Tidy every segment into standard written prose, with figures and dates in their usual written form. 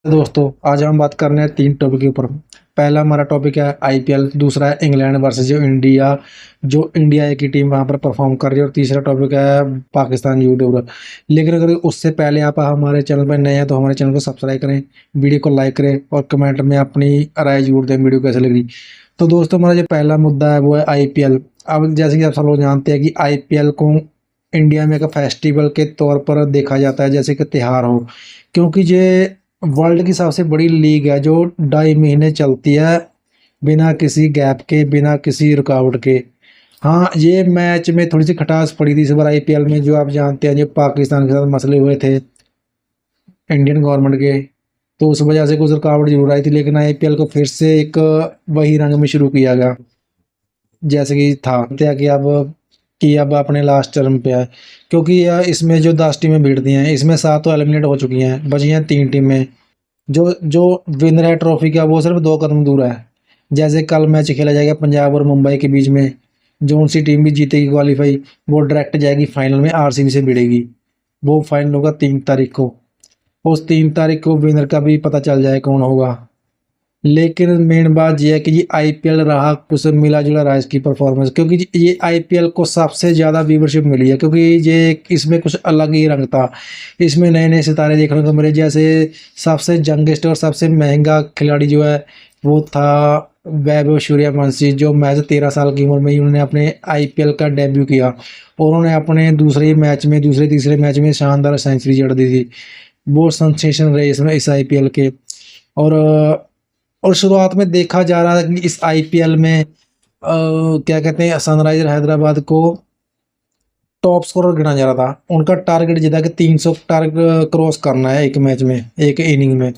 दोस्तों आज हम बात करने हैं तीन टॉपिक के ऊपर। पहला हमारा टॉपिक है आईपीएल, दूसरा है इंग्लैंड वर्सेस जो इंडिया एक ही टीम वहां पर परफॉर्म कर रही है, और तीसरा टॉपिक है पाकिस्तान यूट्यूबर। लेकिन अगर उससे पहले आप हमारे चैनल पर नए हैं तो हमारे चैनल को सब्सक्राइब करें, वीडियो को लाइक करें और कमेंट में अपनी राय जरूर दें वीडियो कैसे लगी। तो दोस्तों हमारा जो पहला मुद्दा है वो है आईपीएल। अब जैसे कि आप सब लोग जानते हैं कि आईपीएल को इंडिया में एक फेस्टिवल के तौर पर देखा जाता है, जैसे कि त्योहार हो, क्योंकि ये वर्ल्ड की सबसे बड़ी लीग है जो 2.5 महीने चलती है बिना किसी गैप के, बिना किसी रुकावट के। हाँ, ये मैच में थोड़ी सी खटास पड़ी थी इस बार आईपीएल में, जो आप जानते हैं जो पाकिस्तान के साथ मसले हुए थे इंडियन गवर्नमेंट के, तो उस वजह से कुछ रुकावट जरूर आई थी। लेकिन आईपीएल को फिर से एक वही रंग में शुरू किया गया जैसे कि था कि अब अपने लास्ट टर्म पे है, क्योंकि इसमें जो 10 टीमें भिड़ती हैं इसमें 7 तो एलिमिनेट हो चुकी हैं, बची हैं 3 टीमें। जो जो विनर है ट्रॉफी का वो सिर्फ 2 कदम दूर है। जैसे कल मैच खेला जाएगा पंजाब और मुंबई के बीच में, जो सी टीम भी जीतेगी क्वालिफाई वो डायरेक्ट जाएगी फाइनल में, आरसीबी से भिड़ेगी। वो फाइनल होगा 3 तारीख को। उस 3 तारीख को विनर का भी पता चल जाए कौन होगा। लेकिन मेन बात यह है कि ये आईपीएल रहा कुछ मिला जुला रहा इसकी परफॉर्मेंस, क्योंकि ये आईपीएल को सबसे ज़्यादा व्यूवरशिप मिली है, क्योंकि ये इसमें कुछ अलग ही रंग था। इसमें नए नए सितारे देखने को मिले, जैसे सबसे यंगेस्ट और सबसे महंगा खिलाड़ी जो है वो था वैभव सूर्यवंशी, जो महज 13 साल की उम्र में ही उन्होंने अपने आईपीएल का डेब्यू किया और उन्होंने अपने दूसरे तीसरे मैच में शानदार सेंचुरी जड़ दी थी। वो सेंसेशन रहे इसमें इस आईपीएल के। और शुरुआत में देखा जा रहा है कि इस आईपीएल में क्या कहते हैं, सनराइजर हैदराबाद को टॉप स्कोरर गिना जा रहा था। उनका टारगेट जीता कि 300 टारगेट क्रॉस करना है एक मैच में, एक इनिंग में।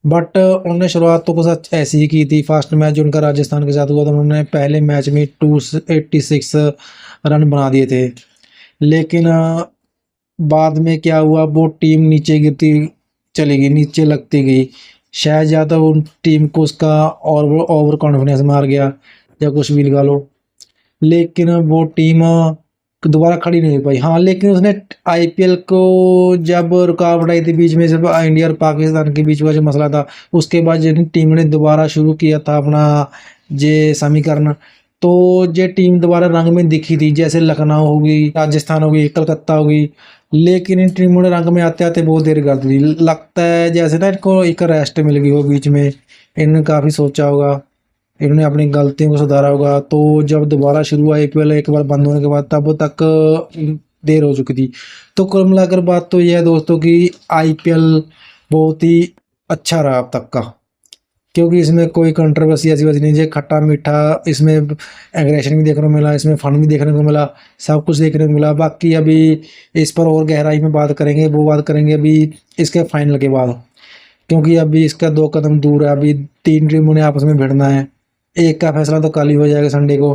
बट उन्होंने शुरुआत तो कुछ ऐसी ही की थी। फर्स्ट मैच जो उनका राजस्थान के साथ हुआ था, उन्होंने पहले मैच में 286 रन बना दिए थे। लेकिन बाद में क्या हुआ, वो टीम नीचे गिरती चली गई, नीचे लगती गई। शायद ज़्यादा उन टीम को उसका और वो ओवर कॉन्फिडेंस मार गया या कुछ भी लगा लो, लेकिन वो टीम दोबारा खड़ी नहीं हो पाई। हाँ, लेकिन उसने आईपीएल को जब रुकावट आई थी बीच में, जब इंडिया और पाकिस्तान के बीच का जो मसला था, उसके बाद जिन टीम ने दोबारा शुरू किया था अपना ये समीकरण, तो ये टीम दोबारा रंग में दिखी थी। जैसे लखनऊ हो गई, राजस्थान हो गई, कलकत्ता हो गई। लेकिन इन टीमों ने रंग में आते आते बहुत देर कर दी। लगता है जैसे ना इनको एक रेस्ट मिल गई हो बीच में। इन्होंने काफ़ी सोचा होगा, इन्होंने अपनी गलतियों को सुधारा होगा, तो जब दोबारा शुरू हुआ आईपीएल एक बार बंद होने के बाद, तब तक देर हो चुकी थी। तो कुल मिलाकर बात तो यह है दोस्तों कि आईपीएल बहुत ही अच्छा रहा अब तक का, क्योंकि इसमें कोई कंट्रोवर्सी ऐसी बात नहीं है। खट्टा मीठा इसमें एग्रेशन भी देखने को मिला, इसमें फन भी देखने को मिला, सब कुछ देखने को मिला। बाकी अभी इस पर और गहराई में बात करेंगे, वो बात करेंगे अभी इसके फाइनल के बाद, क्योंकि अभी इसका 2 कदम दूर है। अभी 3 टीमों ने आपस में भिड़ना है। एक का फैसला तो कल ही हो जाएगा संडे को,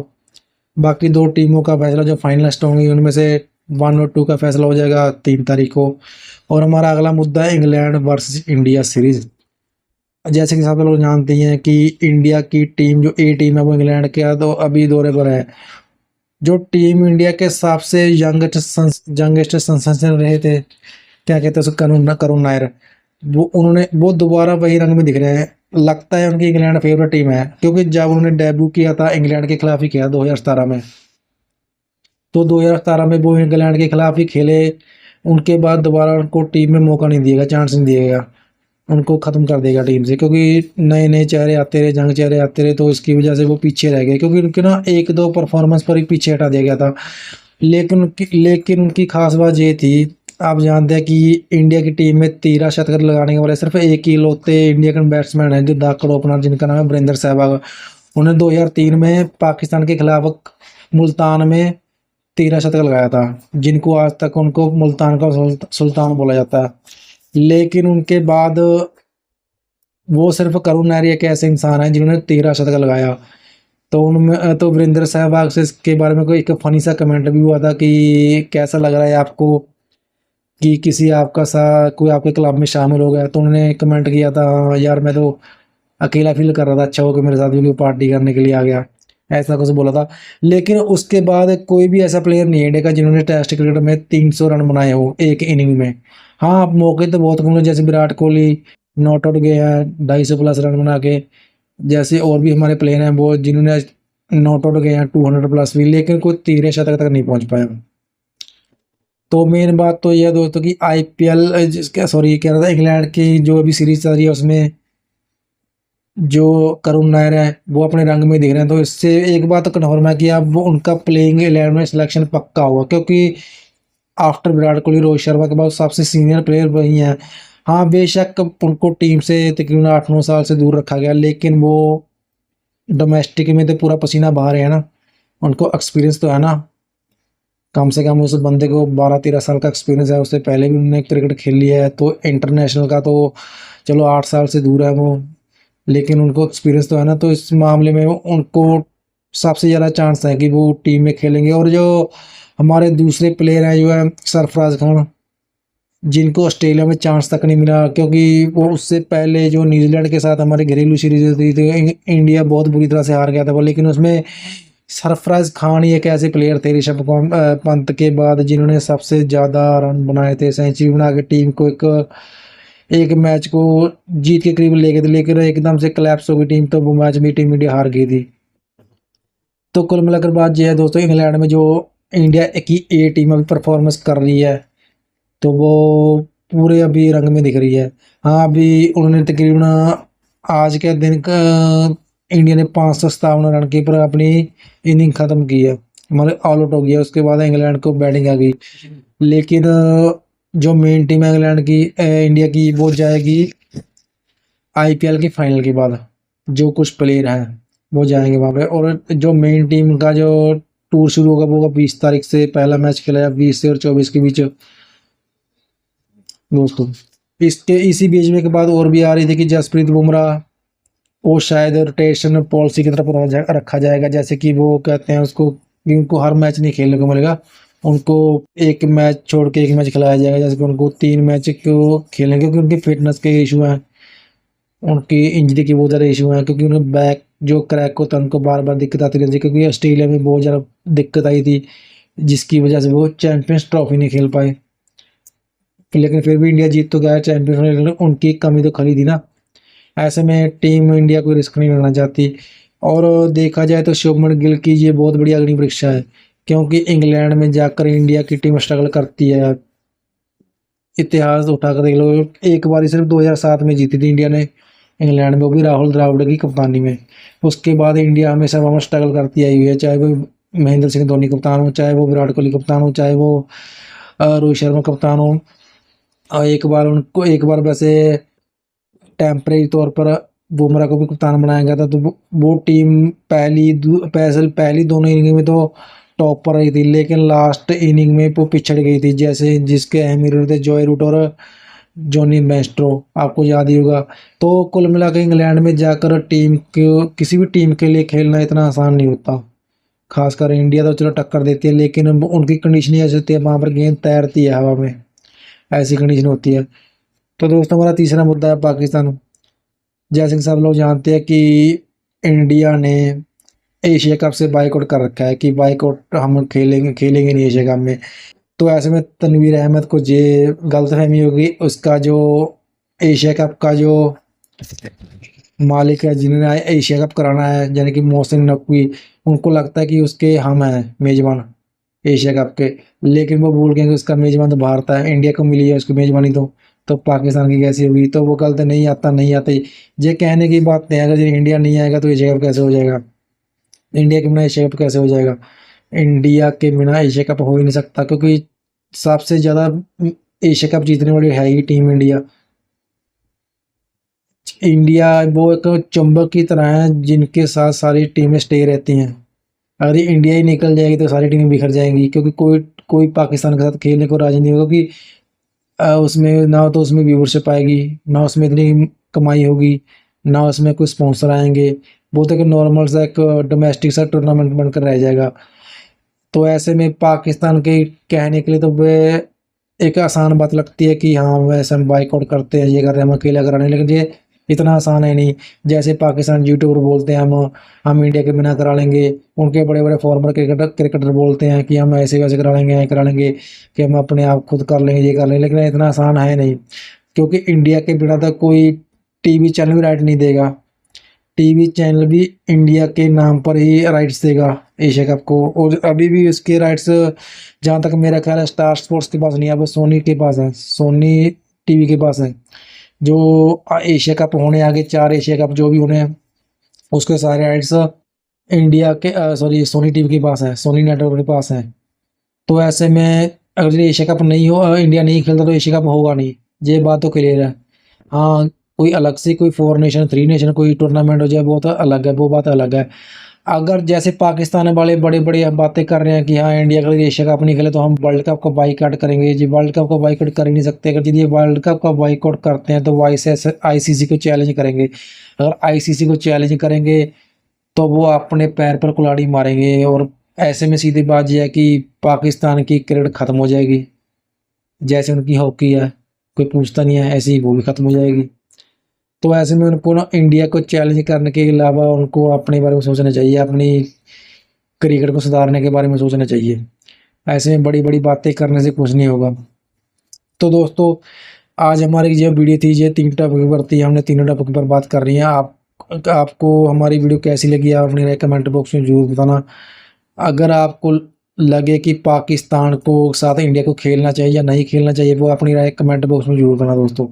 बाकी 2 टीमों का फैसला जो फाइनलिस्ट होंगी उनमें से 1 और 2 का फैसला हो जाएगा 3 तारीख को। और हमारा अगला मुद्दा है इंग्लैंड वर्सेस इंडिया सीरीज। जैसे कि सब लोग जानते हैं कि इंडिया की टीम जो ए टीम है वो इंग्लैंड के तो अभी दौरे पर है। जो टीम इंडिया के सबसे यंगेस्ट सेंसेशन रहे थे, क्या कहते हैं उसको, करुण नायर, वो दोबारा वही रंग में दिख रहे हैं। लगता है उनकी इंग्लैंड फेवरेट टीम है, क्योंकि जब उन्होंने डेब्यू किया था इंग्लैंड के खिलाफ ही किया 2017 में, तो 2017 में वो इंग्लैंड के खिलाफ ही खेले। उनके बाद दोबारा उनको टीम में मौका नहीं दिएगा, चांस नहीं दिएगा, उनको ख़त्म कर देगा टीम से, क्योंकि नए नए चेहरे आते रहे, जंग चेहरे आते रहे, तो इसकी वजह से वो पीछे रह गए, क्योंकि उनके ना 1-2 परफॉर्मेंस पर ही पीछे हटा दिया गया था। लेकिन उनकी खास बात ये थी, आप जानते हैं कि इंडिया की टीम में 13 शतक लगाने के वाले सिर्फ एक ही लौते इंडियन बैट्समैन है, जो धाकड़ ओपनर, जिनका नाम है वीरेंद्र सहवाग। उन्हें 2003 में पाकिस्तान के खिलाफ मुल्तान में 13 शतक लगाया था, जिनको आज तक उनको मुल्तान का सुल्तान बोला जाता है। लेकिन उनके बाद वो सिर्फ करुण नायर एक ऐसे इंसान हैं जिन्होंने 13 शतक लगाया। तो उनमें तो वीरेंद्र सहवाग से इसके बारे में कोई एक फनी सा कमेंट भी हुआ था कि कैसा लग रहा है आपको कि किसी आपका सा कोई आपके क्लब में शामिल हो गया। तो उन्होंने कमेंट किया था, "हाँ यार, मैं तो अकेला फील कर रहा था, अच्छा हो कि मेरे साथ भी कोई पार्टी करने के लिए आ गया", ऐसा कुछ बोला था। लेकिन उसके बाद कोई भी ऐसा प्लेयर नहीं है इंडिया का जिन्होंने टेस्ट क्रिकेट में 300 रन बनाए हो एक इनिंग में। हाँ, मौके तो बहुत कम हैं, जैसे विराट कोहली नॉट आउट गए हैं 250 प्लस रन बना के। जैसे और भी हमारे प्लेयर हैं वो जिन्होंने नॉट आउट गए हैं 200 प्लस भी, लेकिन कोई 13 शतक तक नहीं पहुंच पाया। तो मेन बात तो यह है दोस्तों कि आईपीएल जिसका सॉरी कह रहा था, इंग्लैंड की जो अभी सीरीज चल रही है उसमें जो करुण नायर है वो अपने रंग में दिख रहे हैं। तो इससे एक बात तो कन्फर्म है कि अब वो उनका प्लेइंग 11 में सिलेक्शन पक्का हुआ, क्योंकि आफ्टर विराट कोहली रोहित शर्मा के बाद सबसे सीनियर प्लेयर वही हैं। हाँ बेशक उनको टीम से तकरीबन 8-9 साल से दूर रखा गया, लेकिन वो डोमेस्टिक में तो पूरा पसीना बहा रहे हैं ना, उनको एक्सपीरियंस तो है ना। कम से कम उस बंदे को 12-13 साल का एक्सपीरियंस है, उससे पहले भी उन्होंने क्रिकेट खेली है। तो इंटरनेशनल का तो चलो 8 साल से दूर है वो, लेकिन उनको एक्सपीरियंस तो है ना। तो इस मामले में उनको सबसे ज़्यादा चांस है कि वो टीम में खेलेंगे। और जो हमारे दूसरे प्लेयर हैं जो है सरफराज खान, जिनको ऑस्ट्रेलिया में चांस तक नहीं मिला, क्योंकि वो उससे पहले जो न्यूजीलैंड के साथ हमारी घरेलू सीरीज हुई थी इंडिया बहुत बुरी तरह से हार गया था वो, लेकिन उसमें सरफराज खान ही एक ऐसे प्लेयर थे ऋषभ पंत के बाद जिन्होंने सबसे ज़्यादा रन बनाए थे, सेंचुरी बना के टीम को एक एक मैच को जीत के करीब ले गए थे, लेकिन एकदम से collapse हो गई टीम, तो वो मैच में टीम इंडिया हार गई थी। तो कुल मिलाकर बात यह है दोस्तों, इंग्लैंड में जो इंडिया की ए टीम अभी परफॉर्मेंस कर रही है तो वो पूरे अभी रंग में दिख रही है। हाँ अभी उन्होंने तकरीबन आज के दिन का इंडिया ने 557 रन के पर अपनी इनिंग ख़त्म की है, मतलब ऑल आउट हो गया। उसके बाद इंग्लैंड को बैटिंग आ गई, लेकिन जो मेन टीम है इंग्लैंड की इंडिया की वो जाएगी आईपीएल की फाइनल के बाद। जो कुछ प्लेयर हैं वो जाएंगे वहाँ पे, और जो मेन टीम का जो टूर शुरू होगा वो 20 तारीख से पहला मैच खेला है 20 से और 24 के बीच दोस्तों। इसके इसी बीच में के बाद और भी आ रही थी कि जसप्रीत बुमराह वो शायद रोटेशन पॉलिसी की तरफ रखा जाएगा, जैसे कि वो कहते हैं उसको कि उनको हर मैच नहीं खेलने को मिलेगा, उनको एक मैच छोड़ के एक मैच खिलाया जाएगा। जैसे कि उनको 3 मैच को खेलेंगे, क्योंकि उनकी फिटनेस के इशू हैं, उनकी इंजरी की बहुत ज़्यादा इशू हैं, क्योंकि उनका बैक जो क्रैक होता है उनको बार बार दिक्कत आती रहती है, क्योंकि ऑस्ट्रेलिया में बहुत ज़्यादा दिक्कत आई थी जिसकी वजह से वो चैंपियंस ट्रॉफी नहीं खेल पाए। लेकिन फिर भी इंडिया जीत तो गया चैंपियंस, उनकी कमी तो खरी थी ना। ऐसे में टीम इंडिया कोई रिस्क नहीं लेना चाहती। और देखा जाए तो शुभमन गिल की ये बहुत बड़ी अग्नि परीक्षा है, क्योंकि इंग्लैंड में जाकर इंडिया की टीम स्ट्रगल करती है। इतिहास उठाकर देख लो, एक बार सिर्फ 2007 में जीती थी इंडिया ने इंग्लैंड में, वो भी राहुल द्रविड़ की कप्तानी में। उसके बाद इंडिया हमेशा वहाँ स्ट्रगल करती आई हुई है, चाहे वो महेंद्र सिंह धोनी कप्तान हो, चाहे वो विराट कोहली कप्तान हो, चाहे वो रोहित शर्मा कप्तान हो। और एक बार वैसे टेम्परेरी तौर पर बुमराह को भी कप्तान बनाया गया था, तो वो टीम पहली दोनों इनिंग में तो टॉप पर रही थी, लेकिन लास्ट इनिंग में वो पिछड़ गई थी, जैसे जिसके अहम हीरो थे जॉय रूट और जॉनी बेस्ट्रो, आपको याद ही होगा। तो कुल मिलाकर इंग्लैंड में जाकर टीम को किसी भी टीम के लिए खेलना इतना आसान नहीं होता, खासकर इंडिया तो चलो टक्कर देती है, लेकिन उनकी कंडीशन ऐसी होती है वहाँ पर गेंद तैरती है हवा में, ऐसी कंडीशन होती है। तो दोस्तों हमारा तीसरा मुद्दा है पाकिस्तान। जैसे कि सब लोग जानते हैं कि इंडिया ने एशिया कप से बाइकआउट कर रखा है कि बाइकआउट हम खेलेंगे नहीं एशिया कप में। तो ऐसे में तनवीर अहमद को ये गलतफहमी होगी, उसका जो एशिया कप का जो मालिक है जिन्होंने एशिया कप कराना है यानी कि मोहसिन नकवी, उनको लगता है कि उसके हम हैं मेज़बान एशिया कप के, लेकिन वो भूल गए कि उसका मेज़बान तो भारत है, इंडिया को मिली है उसकी मेज़बानी तो पाकिस्तान की कैसी होगी। तो वो गलत नहीं आता ही ये कहने की बात नहीं है, अगर इंडिया नहीं आएगा तो एशिया कप कैसे हो जाएगा, इंडिया के बिना एशिया कप कैसे हो जाएगा। इंडिया के बिना एशिया कप हो ही नहीं सकता, क्योंकि सबसे ज़्यादा एशिया कप जीतने वाली है ही टीम इंडिया। इंडिया वो एक चुंबक की तरह है जिनके साथ सारी टीमें स्टे रहती हैं, अगर इंडिया ही निकल जाएगी तो सारी टीमें बिखर जाएंगी, क्योंकि कोई कोई पाकिस्तान के साथ खेलने को राजी नहीं होगा, क्योंकि उसमें ना तो उसमें व्यूवरशिप आएगी, ना उसमें इतनी कमाई होगी, ना उसमें कोई स्पॉन्सर आएंगे। बहुत एक नॉर्मल सा एक डोमेस्टिक सा टूर्नामेंट बनकर रह जाएगा। तो ऐसे में पाकिस्तान के कहने के लिए तो वे एक आसान बात लगती है कि हाँ वैसे हम बाइकआउट करते हैं, ये कर रहे हैं, हम अकेला करा नहीं, लेकिन ये इतना आसान है नहीं। जैसे पाकिस्तान यूट्यूबर बोलते हैं हम इंडिया के बिना करा लेंगे, उनके बड़े बड़े फॉर्मर क्रिकेटर बोलते हैं कि हम ऐसे वैसे करा लेंगे कि हम अपने आप खुद कर लेंगे, ये कर लेंगे, लेकिन इतना आसान है नहीं, क्योंकि इंडिया के बिना तो कोई टीवी चैनल भी राइट नहीं देगा। टीवी चैनल भी इंडिया के नाम पर ही राइट्स देगा एशिया कप को, और अभी भी उसके राइट्स जहाँ तक मेरा ख्याल है स्टार स्पोर्ट्स के पास नहीं है, अब सोनी के पास है, सोनी टीवी के पास है। जो एशिया कप होने आगे 4 एशिया कप जो भी होने हैं उसके सारे राइट्स इंडिया के सॉरी सोनी टीवी के पास है, सोनी नेटवर्क के पास है। तो ऐसे में अगर एशिया कप नहीं हो, इंडिया नहीं खेलता तो एशिया कप होगा नहीं, ये बात तो क्लियर है। हाँ, कोई अलग से कोई 4 नेशन 3 नेशन कोई टूर्नामेंट हो जाए वो तो अलग है, वो बात अलग है। अगर जैसे पाकिस्तान वाले बड़े बड़े बातें कर रहे हैं कि हाँ इंडिया अगर एशिया कप नहीं खेले तो हम वर्ल्ड कप को बाईकाट करेंगे, जी वर्ल्ड कप को बाईकाट कर ही नहीं सकते। अगर यदि वर्ल्ड कप का बाईकाट करते हैं तो वो आईसीसी को चैलेंज करेंगे। अगर आईसीसी को चैलेंज करेंगे तो वो अपने पैर पर कुल्हाड़ी मारेंगे, और ऐसे में सीधी बात यह है कि पाकिस्तान की क्रिकेट खत्म हो जाएगी। जैसे उनकी हॉकी है, कोई पूछता नहीं है, ऐसे ही वो भी खत्म हो जाएगी। तो ऐसे में उनको ना इंडिया को चैलेंज करने के अलावा उनको अपने बारे में सोचना चाहिए, अपनी क्रिकेट को सुधारने के बारे में सोचना चाहिए। ऐसे में बड़ी बड़ी बातें करने से कुछ नहीं होगा। तो दोस्तों, आज हमारी जो वीडियो थी ये 3 टॉपिक पर थी, हमने तीनों टॉपिक पर बात कर रही है। आपको हमारी वीडियो कैसी लगी आप अपने राय कमेंट बॉक्स में जरूर बताना। अगर आपको लगे कि पाकिस्तान को साथ इंडिया को खेलना चाहिए या नहीं खेलना चाहिए, वो अपनी राय कमेंट बॉक्स में जरूर करना दोस्तों।